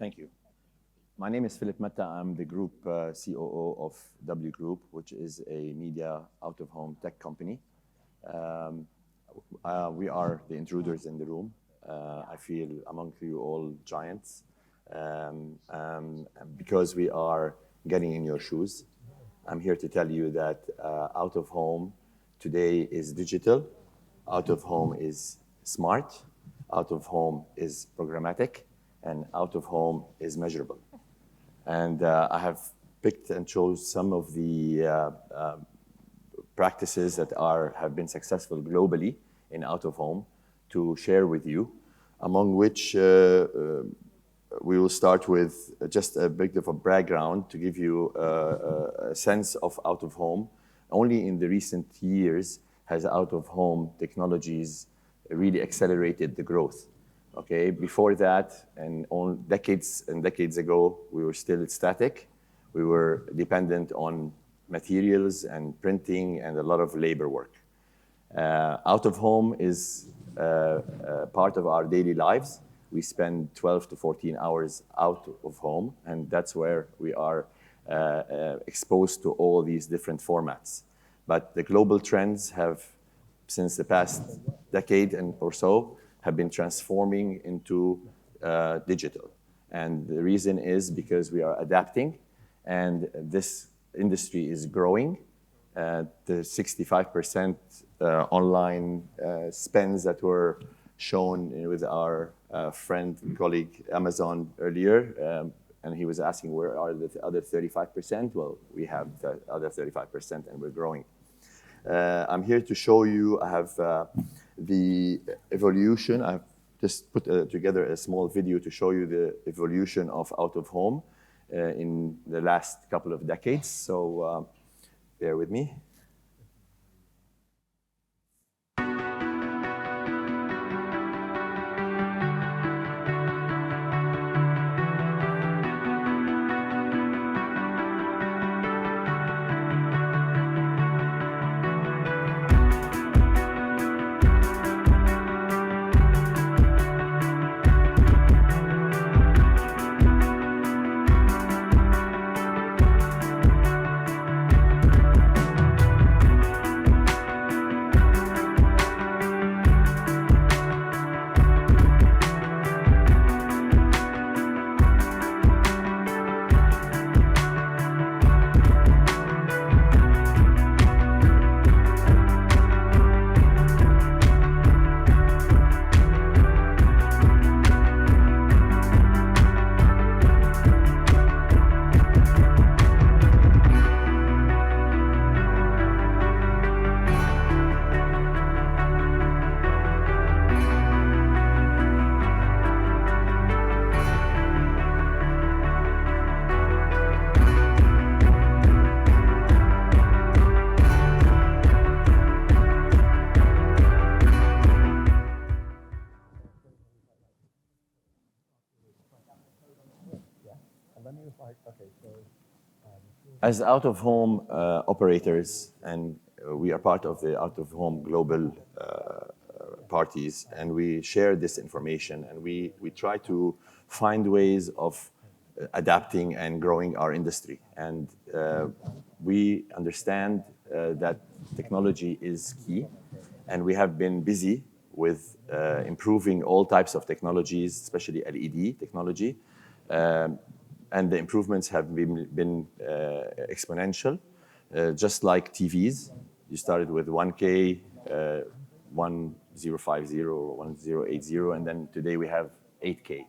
Thank you. My name is Philip Matta. I'm the group COO of W Group, which is a media out-of-home tech company. We are the intruders in the room. I feel among you all giants because we are getting in your shoes. I'm here to tell you that out-of-home today is digital, out-of-home is smart, out-of-home is programmatic, and out-of-home is measurable. And I have picked and chose some of the practices that have been successful globally in out-of-home to share with you, among which we will start with just a bit of a background to give you a sense of out-of-home. Only in the recent years has out-of-home technologies really accelerated the growth. Okay, before that, and decades and decades ago, we were still static. We were dependent on materials and printing and a lot of labor work. Out-of-home is part of our daily lives. We spend 12 to 14 hours out of home, and that's where we are exposed to all these different formats. But the global trends have, since the past decade or so, have been transforming into digital. And the reason is because we are adapting, and this industry is growing. The 65% online spends that were shown with our friend and colleague Amazon earlier, and he was asking where are the other 35%? Well, we have the other 35% and we're growing. I'm here to show you, I have the evolution. I've just put together a small video to show you the evolution of out-of-home in the last couple of decades. So bear with me. As out-of-home operators, and we are part of the out-of-home global parties, and we share this information, and we try to find ways of adapting and growing our industry. And we understand that technology is key, and we have been busy with improving all types of technologies, especially LED technology. And the improvements have been exponential, just like TVs. You started with 1K, 1050 or 1080, and then today we have 8K.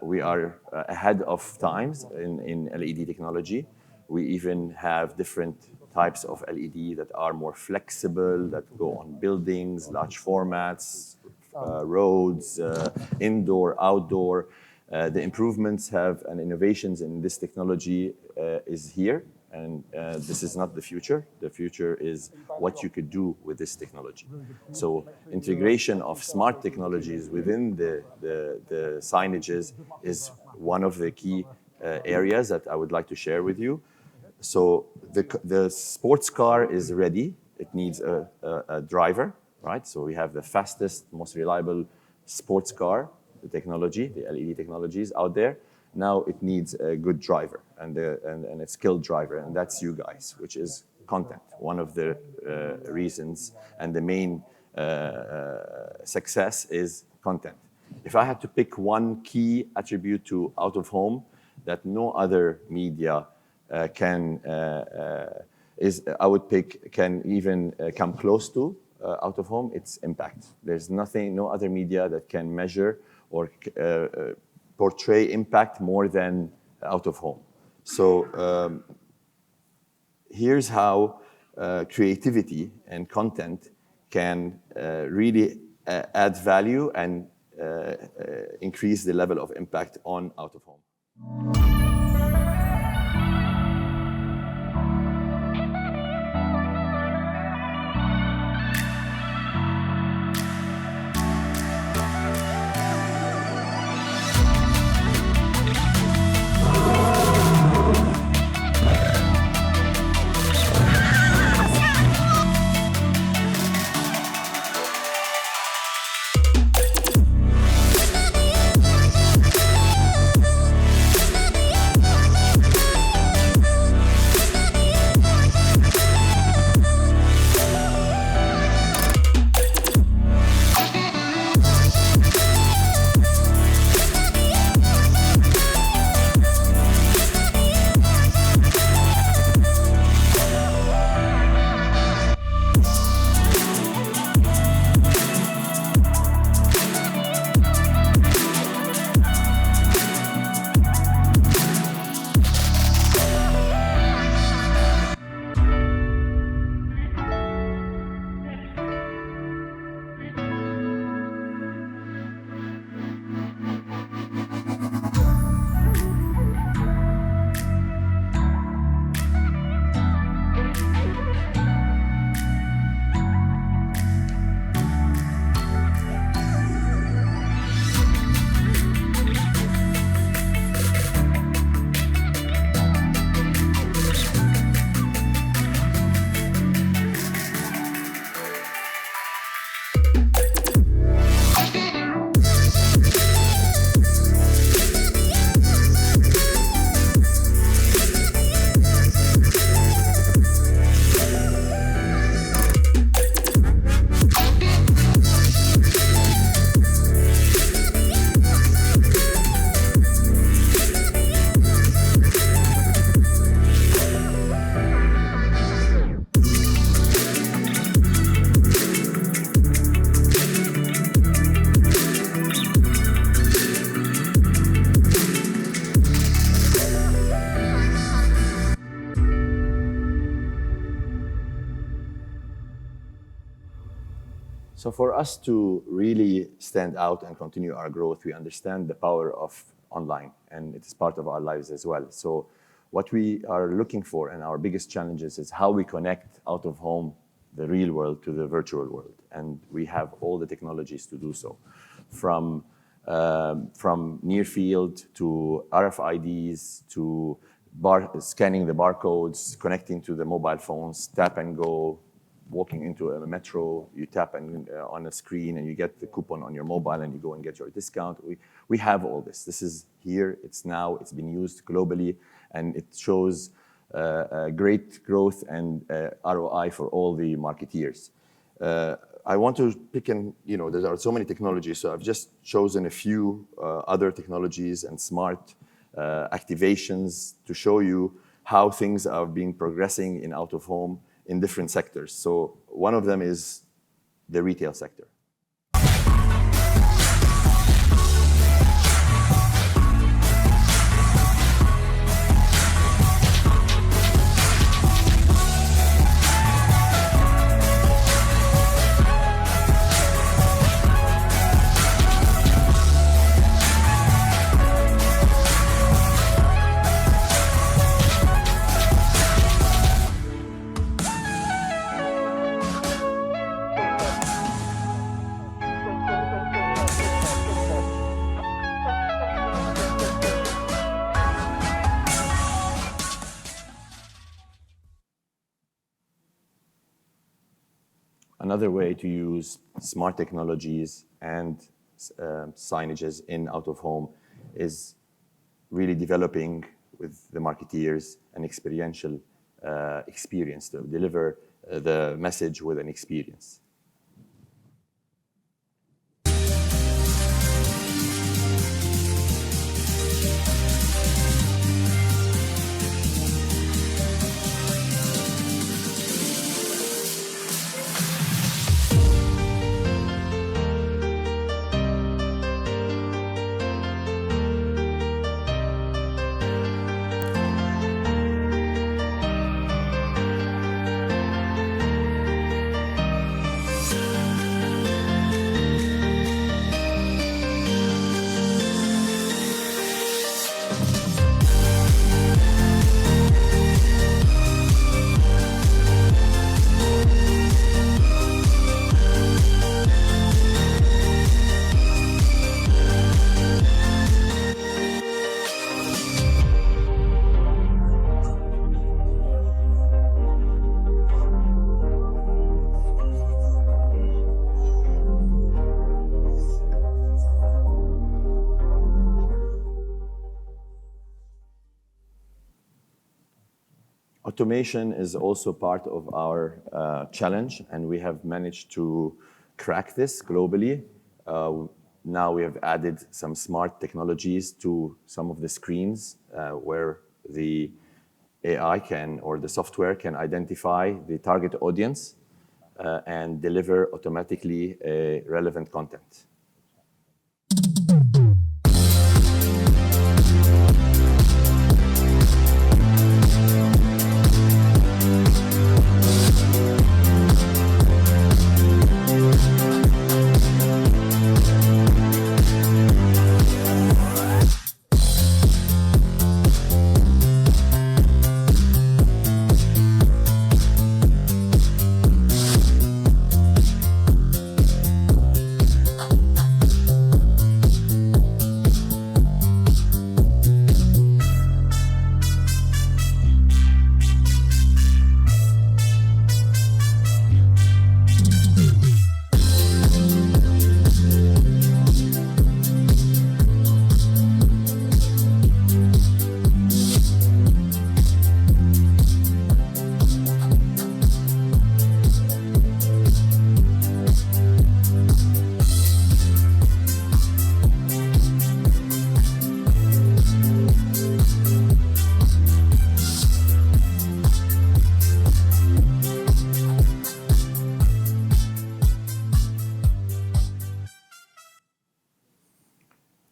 We are ahead of times in LED technology. We even have different types of LED that are more flexible, that go on buildings, large formats, roads, indoor, outdoor. The improvements and innovations in this technology is here, and this is not the future. The future is what you could do with this technology. So integration of smart technologies within the signages is one of the key areas that I would like to share with you. So the sports car is ready. It needs a driver, right? So we have the fastest, most reliable sports car, the technology, the LED technologies out there. Now it needs a good driver and a skilled driver, and that's you guys, which is content. One of the reasons and the main success is content. If I had to pick one key attribute to out of home that no other media I would pick can even come close to out of home, it's impact. There's nothing, no other media that can measure or portray impact more than out of home. So here's how creativity and content can really add value and increase the level of impact on out of home. So for us to really stand out and continue our growth, we understand the power of online, and it is part of our lives as well. So what we are looking for and our biggest challenges is how we connect out of home, the real world, to the virtual world. And we have all the technologies to do so. From near field to RFIDs to scanning the barcodes, connecting to the mobile phones, tap and go, walking into a metro, you tap on a screen and you get the coupon on your mobile and you go and get your discount. We have all this. This is here, it's now, it's been used globally, and it shows great growth and ROI for all the marketeers. I want to pick there are so many technologies, so I've just chosen a few other technologies and smart activations to show you how things are being progressing in out of home in different sectors. So one of them is the retail sector. Another way to use smart technologies and signages in out of home is really developing with the marketeers an experiential experience to deliver the message with an experience. Automation is also part of our challenge, and we have managed to crack this globally. Now we have added some smart technologies to some of the screens where the AI can, or the software can identify the target audience and deliver automatically relevant content.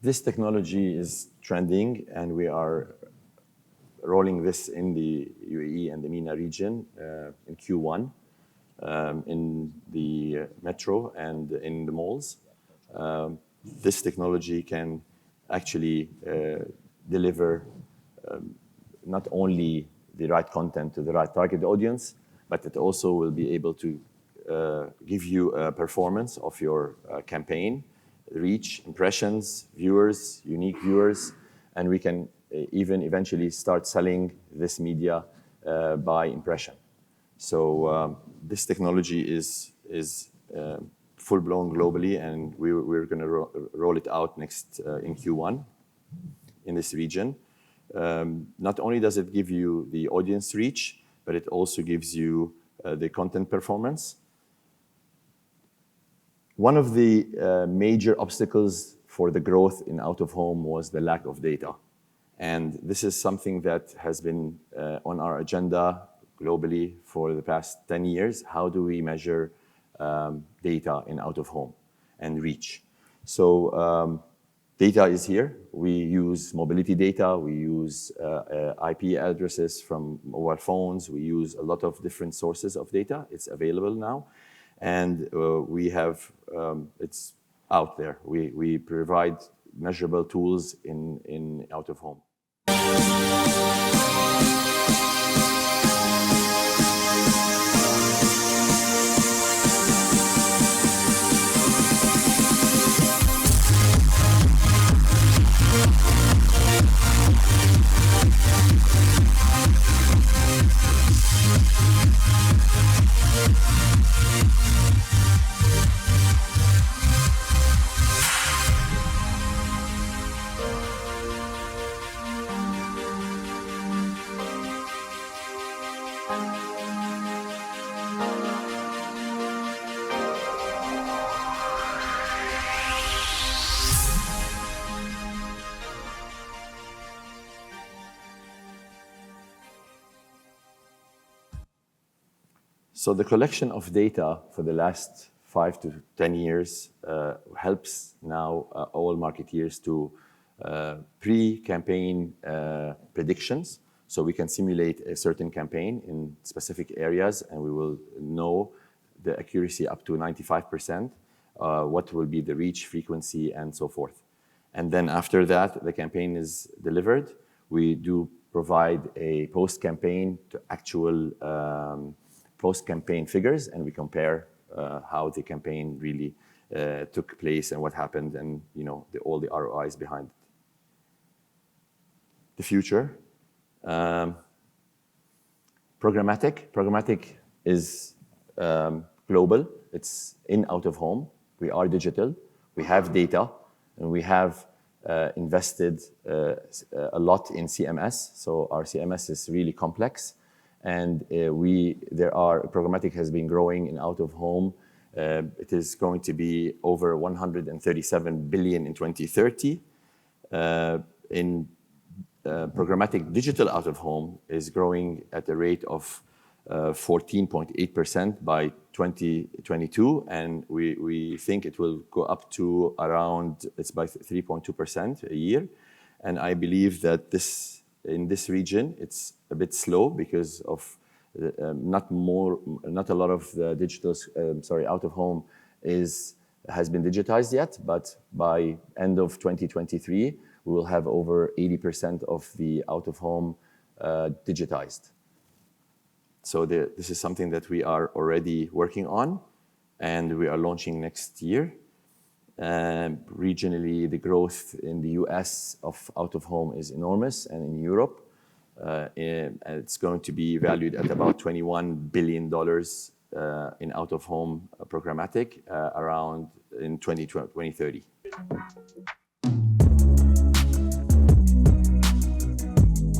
This technology is trending, and we are rolling this in the UAE and the MENA region in Q1, in the metro and in the malls. This technology can actually deliver not only the right content to the right target audience, but it also will be able to give you a performance of your campaign, reach, impressions, viewers, unique viewers, and we can even eventually start selling this media by impression. So this technology is full-blown globally, and we're going to roll it out next in Q1 in this region. Not only does it give you the audience reach, but it also gives you the content performance. One of the major obstacles for the growth in out-of-home was the lack of data. And this is something that has been on our agenda globally for the past 10 years. How do we measure data in out-of-home and reach? So data is here. We use mobility data. We use IP addresses from mobile phones. We use a lot of different sources of data. It's available now. And we have, it's out there. We provide measurable tools in out-of-home. So the collection of data for the last 5 to 10 years helps now all marketeers to pre-campaign predictions. So we can simulate a certain campaign in specific areas, and we will know the accuracy up to 95%, what will be the reach, frequency, and so forth. And then after that, the campaign is delivered. We do provide a post-campaign to actual post-campaign figures, and we compare how the campaign really took place and what happened, and all the ROIs behind it. The future. Programmatic is global. It's in out of home. We are digital. We have data, and we have invested a lot in CMS. So our CMS is really complex, and programmatic has been growing in out of home. It is going to be over 137 billion in 2030. In programmatic digital out of home is growing at a rate of 14.8% by 2022, and we think it will go up to around, it's by 3.2% a year. And I believe that in this region, it's a bit slow because of not a lot of the digital, out of home has been digitized yet, but by end of 2023, we will have over 80% of the out of home digitized. So this is something that we are already working on, and we are launching next year. Regionally, the growth in the US of out of home is enormous, and in Europe, it's going to be valued at about $21 billion in out of home programmatic around in 2030.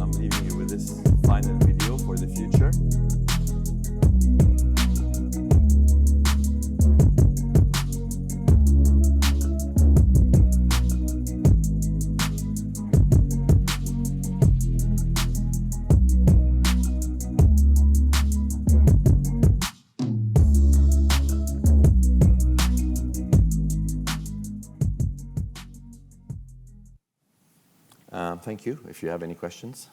I'm leaving you with this final video for the future. Thank you. If you have any questions.